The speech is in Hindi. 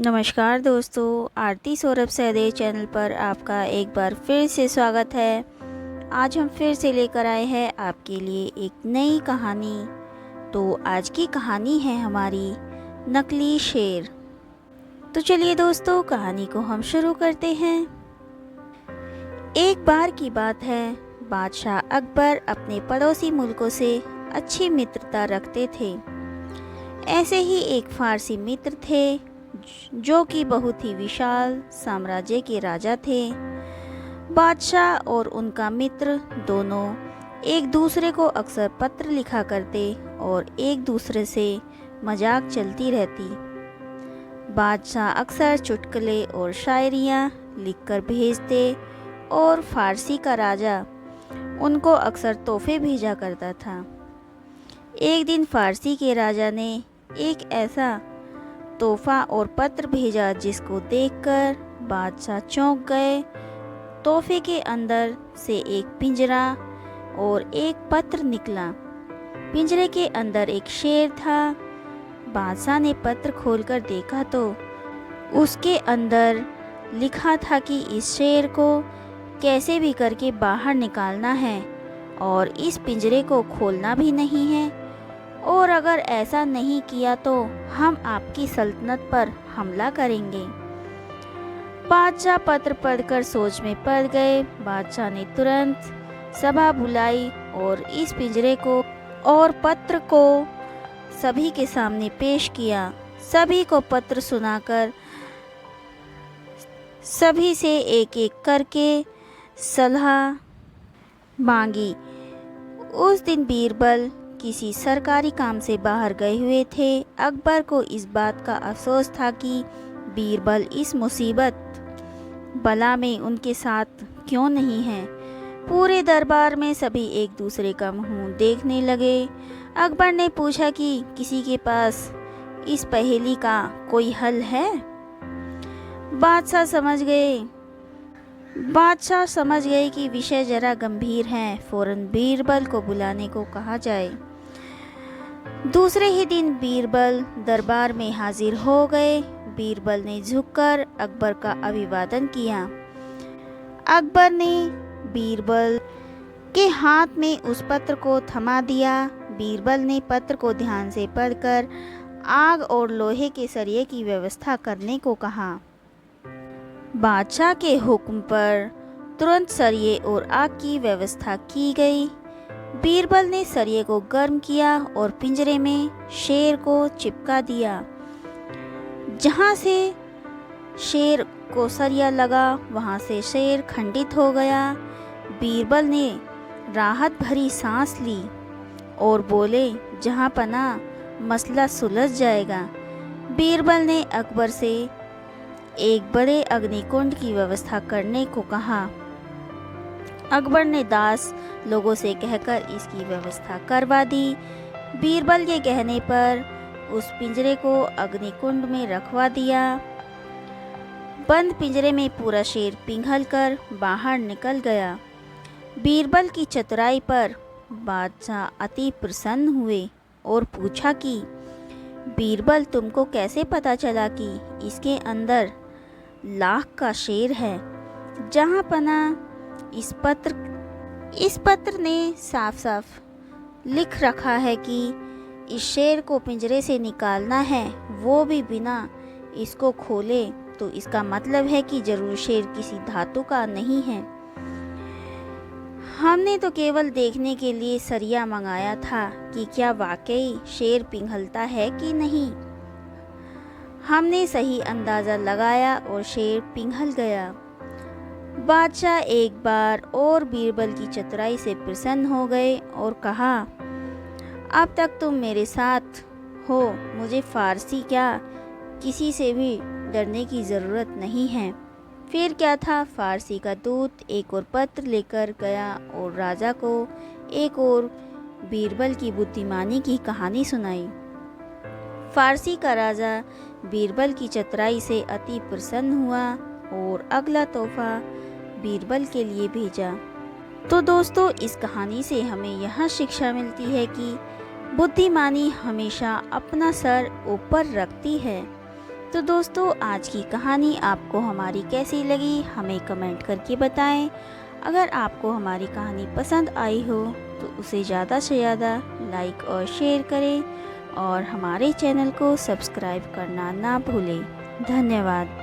नमस्कार दोस्तों, आरती सौरभ सहदेव चैनल पर आपका एक बार फिर से स्वागत है। आज हम फिर से लेकर आए हैं आपके लिए एक नई कहानी। तो आज की कहानी है हमारी नकली शेर। तो चलिए दोस्तों, कहानी को हम शुरू करते हैं। एक बार की बात है, बादशाह अकबर अपने पड़ोसी मुल्कों से अच्छी मित्रता रखते थे। ऐसे ही एक फारसी मित्र थे जो कि बहुत ही विशाल साम्राज्य के राजा थे। बादशाह और उनका मित्र दोनों एक दूसरे को अक्सर पत्र लिखा करते और एक दूसरे से मजाक चलती रहती। बादशाह अक्सर चुटकुले और शायरियाँ लिखकर भेजते और फारसी का राजा उनको अक्सर तोहफे भेजा करता था। एक दिन फारसी के राजा ने एक ऐसा तोहफा और पत्र भेजा जिसको देखकर बादशाह चौंक गए। तोहफे के अंदर से एक पिंजरा और एक पत्र निकला। पिंजरे के अंदर एक शेर था। बादशाह ने पत्र खोलकर देखा तो उसके अंदर लिखा था कि इस शेर को कैसे भी करके बाहर निकालना है और इस पिंजरे को खोलना भी नहीं है, और अगर ऐसा नहीं किया तो हम आपकी सल्तनत पर हमला करेंगे। बादशाह पत्र पढ़कर सोच में पड़ गए। बादशाह ने तुरंत सभा बुलाई और इस पिंजरे को और पत्र को सभी के सामने पेश किया। सभी को पत्र सुनाकर सभी से एक एक करके सलाह मांगी। उस दिन बीरबल किसी सरकारी काम से बाहर गए हुए थे। अकबर को इस बात का अफसोस था कि बीरबल इस मुसीबत बला में उनके साथ क्यों नहीं है। पूरे दरबार में सभी एक दूसरे का मुंह देखने लगे। अकबर ने पूछा कि किसी के पास इस पहेली का कोई हल है। बादशाह समझ गए कि विषय जरा गंभीर है। फौरन बीरबल को बुलाने को कहा जाए। दूसरे ही दिन बीरबल दरबार में हाजिर हो गए। बीरबल ने झुककर अकबर का अभिवादन किया। अकबर ने बीरबल के हाथ में उस पत्र को थमा दिया। बीरबल ने पत्र को ध्यान से पढ़कर आग और लोहे के सरिये की व्यवस्था करने को कहा। बादशाह के हुक्म पर तुरंत सरिये और आग की व्यवस्था की गई। बीरबल ने सरिये को गर्म किया और पिंजरे में शेर को चिपका दिया। जहाँ से शेर को सरिया लगा वहाँ से शेर खंडित हो गया। बीरबल ने राहत भरी सांस ली और बोले, जहाँ पना मसला सुलझ जाएगा। बीरबल ने अकबर से एक बड़े अग्निकुंड की व्यवस्था करने को कहा। अकबर ने दास लोगों से कहकर इसकी व्यवस्था करवा दी। बीरबल के कहने पर उस पिंजरे को अग्निकुंड में रखवा दिया। बंद पिंजरे में पूरा शेर पिघल कर बाहर निकल गया। बीरबल की चतुराई पर बादशाह अति प्रसन्न हुए और पूछा कि बीरबल, तुमको कैसे पता चला कि इसके अंदर लाख का शेर है। जहाँ पना इस पत्र ने साफ साफ लिख रखा है कि इस शेर को पिंजरे से निकालना है, वो भी बिना इसको खोले। तो इसका मतलब है कि जरूर शेर किसी धातु का नहीं है। हमने तो केवल देखने के लिए सरिया मंगाया था कि क्या वाकई शेर पिघलता है कि नहीं। हमने सही अंदाज़ा लगाया और शेर पिघल गया। बादशाह एक बार और बीरबल की चतुराई से प्रसन्न हो गए और कहा, अब तक तुम मेरे साथ हो, मुझे फारसी क्या किसी से भी डरने की ज़रूरत नहीं है। फिर क्या था, फारसी का दूत एक और पत्र लेकर गया और राजा को एक और बीरबल की बुद्धिमानी की कहानी सुनाई। फारसी का राजा बीरबल की चतुराई से अति प्रसन्न हुआ और अगला तोहफा बीरबल के लिए भेजा। तो दोस्तों, इस कहानी से हमें यह शिक्षा मिलती है कि बुद्धिमानी हमेशा अपना सर ऊपर रखती है। तो दोस्तों, आज की कहानी आपको हमारी कैसी लगी हमें कमेंट करके बताएं। अगर आपको हमारी कहानी पसंद आई हो तो उसे ज़्यादा से ज़्यादा लाइक और शेयर करें और हमारे चैनल को सब्सक्राइब करना ना भूलें। धन्यवाद।